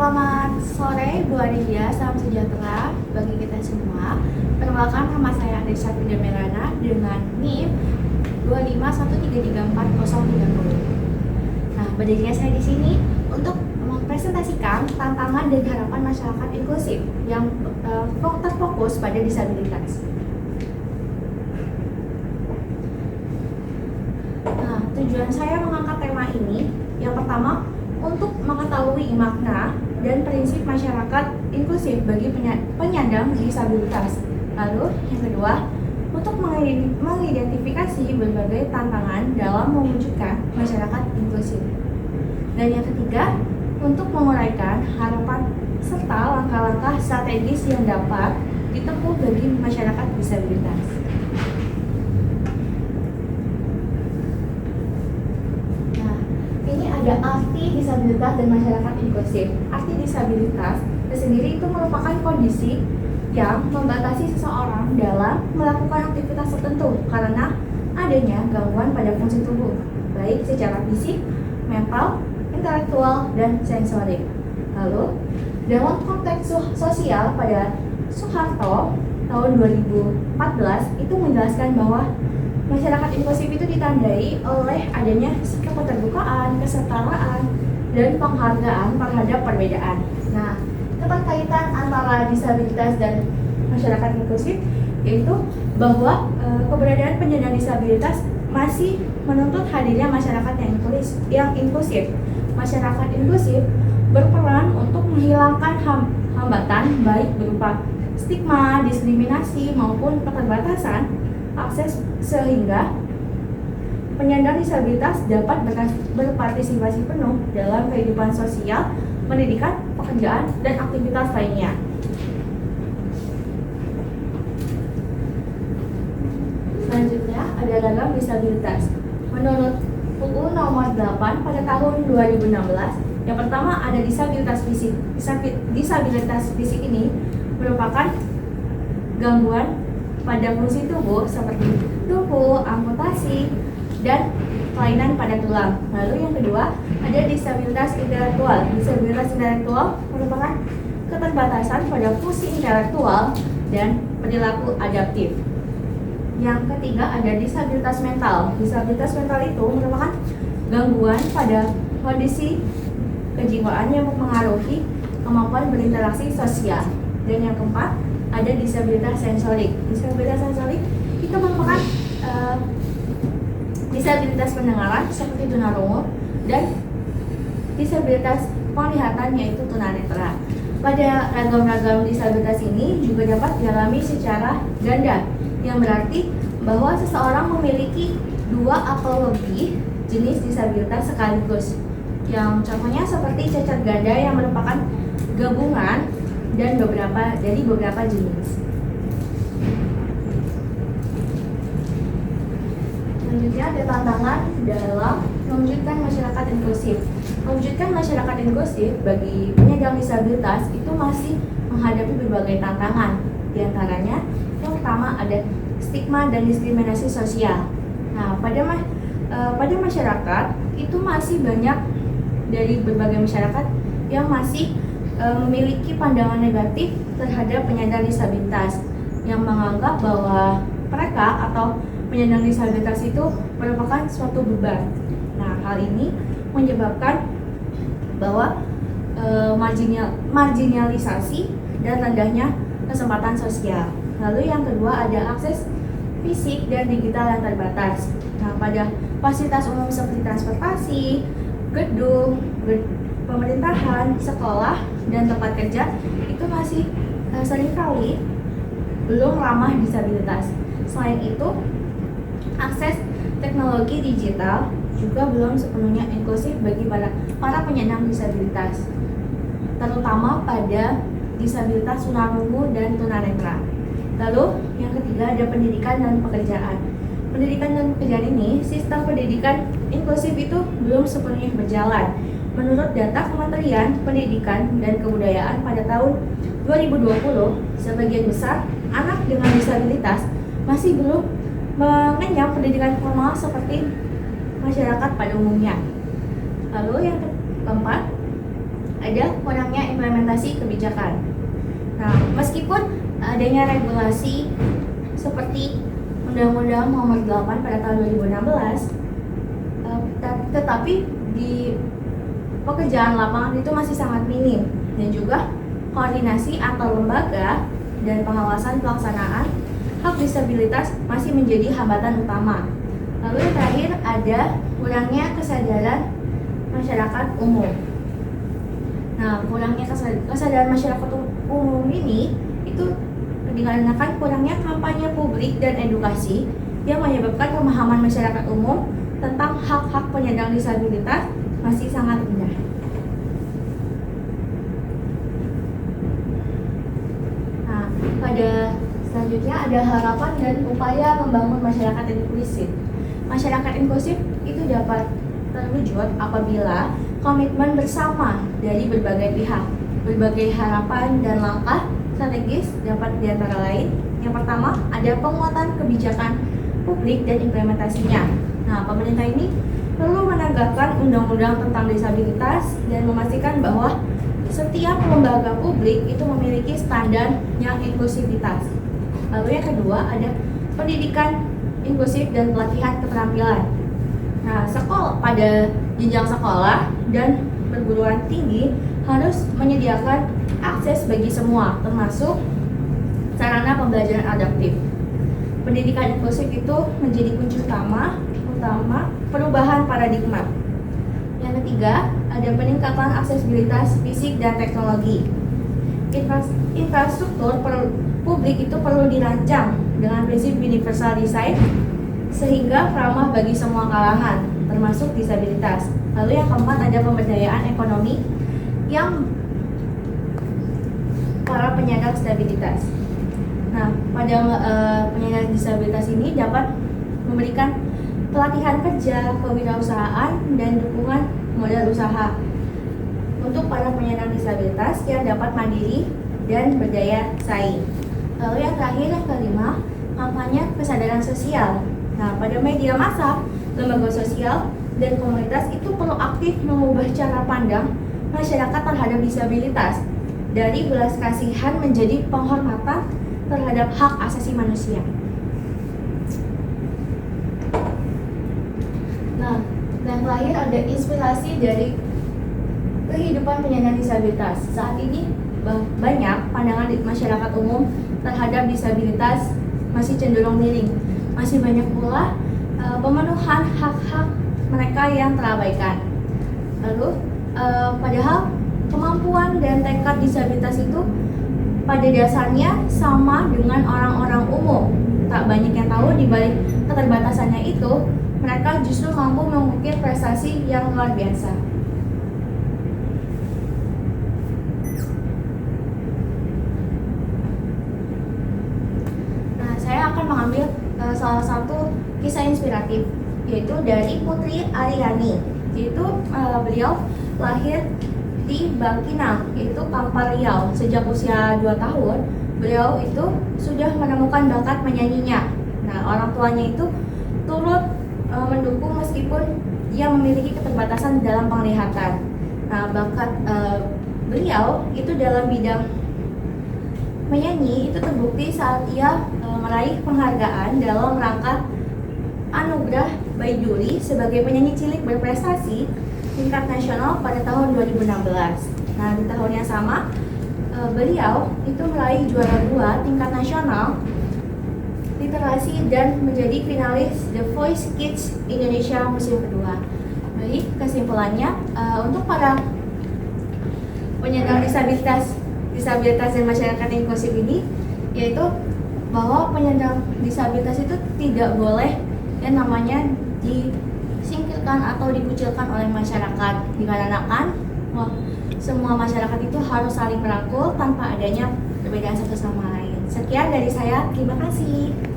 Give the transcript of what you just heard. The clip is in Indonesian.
Selamat sore Bu Adelia, salam sejahtera bagi kita semua. Perkenalkan, nama saya Adesa Pidamerana dengan NIM 251334030. Nah, berdirinya saya di sini untuk mempresentasikan tantangan dan harapan masyarakat inklusif yang terfokus pada disabilitas. Nah, tujuan saya mengangkat tema ini yang pertama untuk mengetahui makna dan prinsip masyarakat inklusif bagi penyandang disabilitas. Lalu yang kedua, untuk mengidentifikasi berbagai tantangan dalam mewujudkan masyarakat inklusif. Dan yang ketiga, untuk menguraikan harapan serta langkah-langkah strategis yang dapat ditempuh bagi masyarakat disabilitas. Ada arti disabilitas dan masyarakat inklusif. Arti disabilitas sendiri itu merupakan kondisi yang membatasi seseorang dalam melakukan aktivitas tertentu karena adanya gangguan pada fungsi tubuh, baik secara fisik, mental, intelektual, dan sensorik. Lalu, dalam konteks sosial pada Soeharto tahun 2014 itu menjelaskan bahwa masyarakat inklusif itu ditandai oleh adanya sikap keterbukaan, kesetaraan, dan penghargaan terhadap perbedaan. Nah, keterkaitan antara disabilitas dan masyarakat inklusif yaitu bahwa keberadaan penyandang disabilitas masih menuntut hadirnya masyarakat yang inklusif. Masyarakat inklusif berperan untuk menghilangkan hambatan baik berupa stigma, diskriminasi maupun keterbatasan akses sehingga penyandang disabilitas dapat berpartisipasi penuh dalam kehidupan sosial, pendidikan, pekerjaan, dan aktivitas lainnya. Selanjutnya ada ragam disabilitas. Menurut UU nomor 8 pada tahun 2016, yang pertama ada disabilitas fisik. Disabilitas fisik ini merupakan gangguan pada fungsi tubuh seperti tubuh, amputasi, dan kelainan pada tulang. Lalu yang kedua ada disabilitas intelektual. Disabilitas intelektual merupakan keterbatasan pada fungsi intelektual dan perilaku adaptif. Yang ketiga ada disabilitas mental. Disabilitas mental itu merupakan gangguan pada kondisi kejiwaan yang mempengaruhi kemampuan berinteraksi sosial. Dan yang keempat ada disabilitas sensorik. Disabilitas sensorik itu merupakan disabilitas pendengaran seperti tunarungu dan disabilitas penglihatan yaitu tunanetra. Pada ragam-ragam disabilitas ini juga dapat dialami secara ganda, yang berarti bahwa seseorang memiliki dua atau lebih jenis disabilitas sekaligus. Yang contohnya seperti cacat ganda yang merupakan gabungan dan beberapa jenis. Selanjutnya ada tantangan dalam mewujudkan masyarakat inklusif. Mewujudkan masyarakat inklusif bagi penyandang disabilitas itu masih menghadapi berbagai tantangan. Di antaranya yang pertama ada stigma dan diskriminasi sosial. Nah, pada masyarakat itu masih banyak dari berbagai masyarakat yang masih memiliki pandangan negatif terhadap penyandang disabilitas yang menganggap bahwa mereka atau penyandang disabilitas itu merupakan suatu beban. Nah, hal ini menyebabkan bahwa marginalisasi dan rendahnya kesempatan sosial. Lalu yang kedua ada akses fisik dan digital yang terbatas. Nah, pada fasilitas umum seperti transportasi, gedung, pemerintahan, sekolah, dan tempat kerja itu masih seringkali belum ramah disabilitas. Selain itu, akses teknologi digital juga belum sepenuhnya inklusif bagi para penyandang disabilitas, terutama pada disabilitas tunarungu dan tunanetra. Lalu yang ketiga ada pendidikan dan pekerjaan. Pendidikan dan pekerjaan ini, sistem pendidikan inklusif itu belum sepenuhnya berjalan. Menurut data Kementerian Pendidikan dan Kebudayaan pada tahun 2020, sebagian besar anak dengan disabilitas masih belum mengenyam pendidikan formal seperti masyarakat pada umumnya. Lalu yang keempat, ada kurangnya implementasi kebijakan. Nah, meskipun adanya regulasi seperti Undang-Undang Nomor 8 pada tahun 2016, tetapi di pekerjaan lapangan itu masih sangat minim, dan juga koordinasi antar lembaga dan pengawasan pelaksanaan hak disabilitas masih menjadi hambatan utama. Lalu yang terakhir ada kurangnya kesadaran masyarakat umum. Nah, kurangnya kesadaran masyarakat umum ini itu dikarenakan kurangnya kampanye publik dan edukasi yang menyebabkan pemahaman masyarakat umum tentang hak-hak penyandang disabilitas masih sangat rendah. Nah, pada selanjutnya ada harapan dan upaya membangun masyarakat inklusif. Masyarakat inklusif itu dapat terwujud apabila komitmen bersama dari berbagai pihak. Berbagai harapan dan langkah strategis dapat diantara lain. Yang pertama, ada penguatan kebijakan publik dan implementasinya. Nah, pemerintah ini perlu menegakkan undang-undang tentang disabilitas dan memastikan bahwa setiap lembaga publik itu memiliki standar yang inklusivitas. Lalu yang kedua, ada pendidikan inklusif dan pelatihan keterampilan. Nah, pada jenjang sekolah dan perguruan tinggi harus menyediakan akses bagi semua, termasuk sarana pembelajaran adaptif. Pendidikan inklusif itu menjadi kunci utama perubahan paradigma. Yang ketiga, ada peningkatan aksesibilitas fisik dan teknologi. Infrastruktur publik itu perlu dirancang dengan prinsip universal design sehingga ramah bagi semua kalangan, termasuk disabilitas. Lalu yang keempat, ada pemberdayaan ekonomi yang para penyandang disabilitas. Nah, pada penyandang disabilitas ini dapat memberikan pelatihan kerja, kewirausahaan, dan dukungan modal usaha untuk para penyandang disabilitas yang dapat mandiri dan berdaya saing. Lalu yang terakhir, yang kelima, kampanye kesadaran sosial. Nah, pada media massa, lembaga sosial, dan komunitas itu perlu aktif mengubah cara pandang masyarakat terhadap disabilitas dari belas kasihan menjadi penghormatan terhadap hak asasi manusia. Nah, yang terakhir ada inspirasi dari kehidupan penyandang disabilitas. Saat ini banyak pandangan di masyarakat umum terhadap disabilitas masih cenderung miring. Masih banyak pula pemenuhan hak-hak mereka yang terabaikan. Lalu, padahal kemampuan dan tekad disabilitas itu pada dasarnya sama dengan orang-orang umum. Tak banyak yang tahu di balik keterbatasannya itu, mereka justru mampu mengukir prestasi yang luar biasa. Nah, saya akan mengambil salah satu kisah inspiratif, yaitu dari Putri Aryani. Yaitu beliau lahir di Bangkinang, yaitu Kampar Riau. Sejak usia 2 tahun, beliau itu sudah menemukan bakat menyanyinya. Nah, orang tuanya itu turut mendukung meskipun dia memiliki keterbatasan dalam penglihatan. Nah, bakat beliau itu dalam bidang menyanyi itu terbukti saat ia meraih penghargaan dalam rangka Anugerah Baiduri sebagai penyanyi cilik berprestasi tingkat nasional pada tahun 2016. Nah, di tahun yang sama beliau itu meraih juara 2 tingkat nasional literasi dan menjadi finalis The Voice Kids Indonesia musim kedua. Baik, kesimpulannya untuk para penyandang disabilitas dan masyarakat inklusif ini, yaitu bahwa penyandang disabilitas itu tidak boleh yang namanya disingkirkan atau dikucilkan oleh masyarakat, dikarenakan semua masyarakat itu harus saling merangkul tanpa adanya perbedaan satu sama lain. Sekian dari saya, terima kasih.